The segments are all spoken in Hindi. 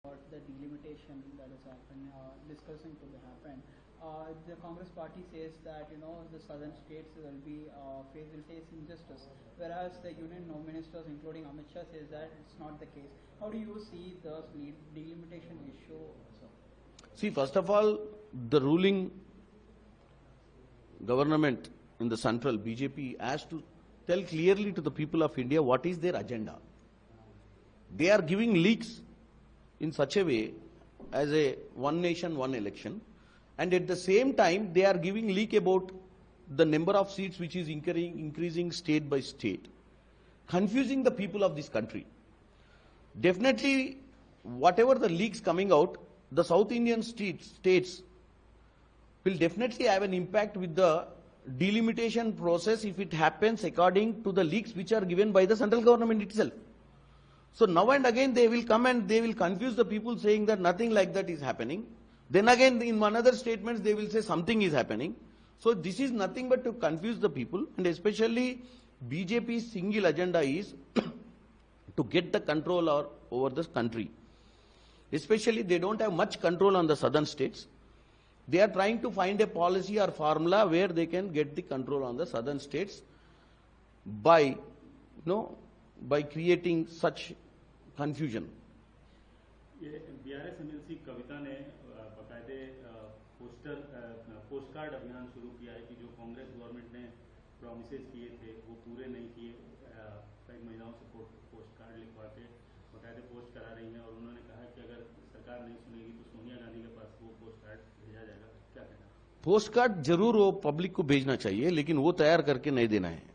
The delimitation that is discussing to be happen. The Congress party says that the southern states will face injustice, whereas the union ministers, including Amit Shah, says that it's not the case. How do you see the delimitation issue? See, first of all, the ruling government in the central BJP has to tell clearly to the people of India what is their agenda. They are giving leaks in such a way as a one nation, one election, and at the same time they are giving leak about the number of seats which is increasing state by state, confusing the people of this country. Definitely, whatever the leaks coming out, the South Indian states will definitely have an impact with the delimitation process if it happens according to the leaks which are given by the central government itself. So now and again they will come and they will confuse the people saying that nothing like that is happening. Then again in another statements they will say something is happening. So this is nothing but to confuse the people, and especially BJP's single agenda is to get the control over this country. Especially they don't have much control on the southern states. They are trying to find a policy or formula where they can get the control on the southern states by creating such confusion. BRS MLC Kavitha ने बाकायदे पोस्ट कार्ड अभियान शुरू किया है कि जो कांग्रेस गवर्नमेंट ने प्रॉमिसेस किए थे वो पूरे नहीं किए। कई महिलाओं से पोस्ट कार्ड लिखवा के बाकायदे पोस्ट करा रही हैं, और उन्होंने कहा कि अगर सरकार नहीं सुनेगी तो सोनिया गांधी के पास वो पोस्ट कार्ड भेजा जाएगा। क्या कहना? पोस्ट कार्ड जरूर वो पब्लिक को भेजना चाहिए, लेकिन वो तैयार करके नहीं देना है।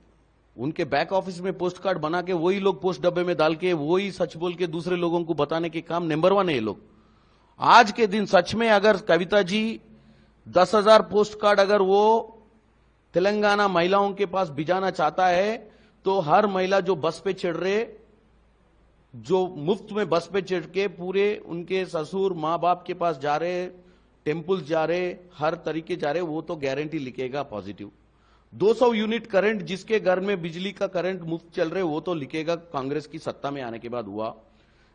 उनके बैक ऑफिस में पोस्ट कार्ड बना के वही लोग पोस्ट डब्बे में डाल के वही सच बोल के दूसरे लोगों को बताने के काम नंबर 1 है ये लोग। आज के दिन सच में अगर कविता जी 10,000 पोस्ट कार्ड अगर वो तेलंगाना महिलाओं के पास भिजाना चाहता है तो हर महिला जो बस पे चढ़ रहे, जो मुफ्त में बस पे चढ़ के पूरे उनके ससुर माँ बाप के पास जा रहे, टेम्पल्स जा रहे, हर तरीके जा रहे, वो तो गारंटी लिखेगा पॉजिटिव। 200 यूनिट करंट जिसके घर में बिजली का करंट मुफ्त चल रहे वो तो लिखेगा कांग्रेस की सत्ता में आने के बाद हुआ।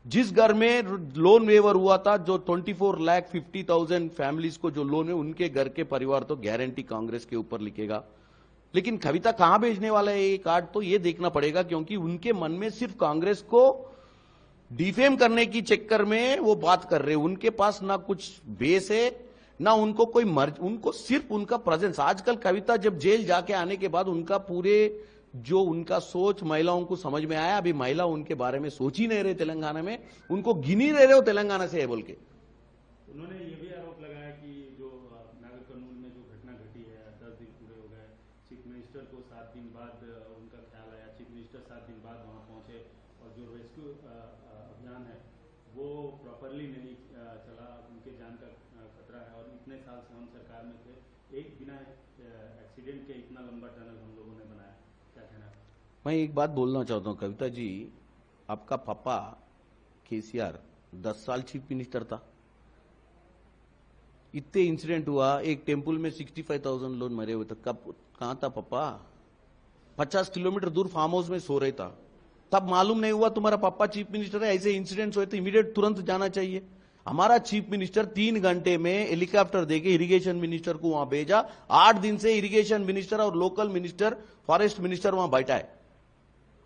जिस घर में लोन वेवर हुआ था, जो 24,50,000 फैमिलीज को जो लोन है, उनके घर के परिवार तो गारंटी कांग्रेस के ऊपर लिखेगा। लेकिन कविता कहां भेजने वाला है ये कार्ड, तो ये देखना पड़ेगा, क्योंकि उनके मन में सिर्फ कांग्रेस को डिफेम करने की चक्कर में वो बात कर रहे हैं। उनके पास ना कुछ बेस है ना उनको कोई उनको सिर्फ उनका प्रेजेंस। आजकल कविता जब जेल जाके आने के बाद उनका पूरे जो उनका सोच महिलाओं को समझ में आया। अभी महिला उनके बारे में सोच ही नहीं रहे, तेलंगाना में उनको गिन ही नहीं रहे हो तेलंगाना से है बोल के। उन्होंने ये भी आरोप लगाया कि जो नागर कर्नूल में जो घटना घटी है, 10 दिन पूरे हो गए, चीफ मिनिस्टर को 7 दिन बाद उनका ख्याल आया, चीफ मिनिस्टर 7 दिन बाद वहां पहुंचे, और जो रेस्क्यू अभियान है वो प्रॉपरली नहीं चला, उनके जान का खतरा है। और इतने साल से हम सरकार में थे, एक बिना एक्सीडेंट के इतना लंबा टनल हम लोगों ने बनाया। क्या कहना? मैं एक बात बोलना चाहता हूं कविता जी, आपका पापा केसीआर 10 साल चीफ मिनिस्टर था, इतने इंसिडेंट हुआ, एक टेम्पल में 65,000 लोग मरे हुए थे, कब कहां था पापा? 50 किलोमीटर दूर फार्म हाउस में सो रहे था, तब मालूम नहीं हुआ तुम्हारा पापा चीफ मिनिस्टर है? ऐसे इंसिडेंट्स हुए तो इमीडिएट तुरंत जाना चाहिए। हमारा चीफ मिनिस्टर 3 घंटे में हेलीकॉप्टर देके इरिगेशन मिनिस्टर को वहां भेजा। 8 दिन से इरिगेशन मिनिस्टर और लोकल मिनिस्टर, फॉरेस्ट मिनिस्टर वहां बैठा है,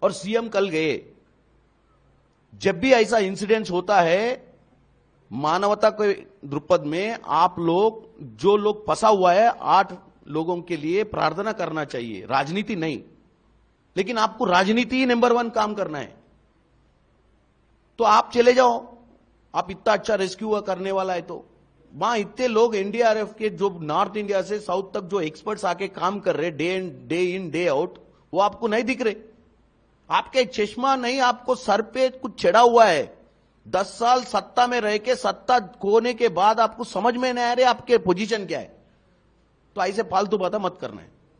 और सीएम कल गए। जब भी ऐसा इंसिडेंट होता है, मानवता के दृक्पथ में आप लोग, जो लोग फंसा हुआ है, 8 लोगों के लिए प्रार्थना करना चाहिए, राजनीति नहीं। लेकिन आपको राजनीति ही नंबर 1 काम करना है तो आप चले जाओ। आप इतना अच्छा रेस्क्यू करने वाला है तो वहां इतने लोग एनडीआरएफ के जो नॉर्थ इंडिया से साउथ तक जो एक्सपर्ट्स आके काम कर रहे डे इन डे आउट, वो आपको नहीं दिख रहे। आपके चश्मा नहीं, आपको सर पे कुछ चढ़ा हुआ है। 10 साल सत्ता में रह के सत्ता खोने के बाद आपको समझ में नहीं आ रहे आपके पोजीशन क्या है। तो ऐसे फालतू बातें मत करना है।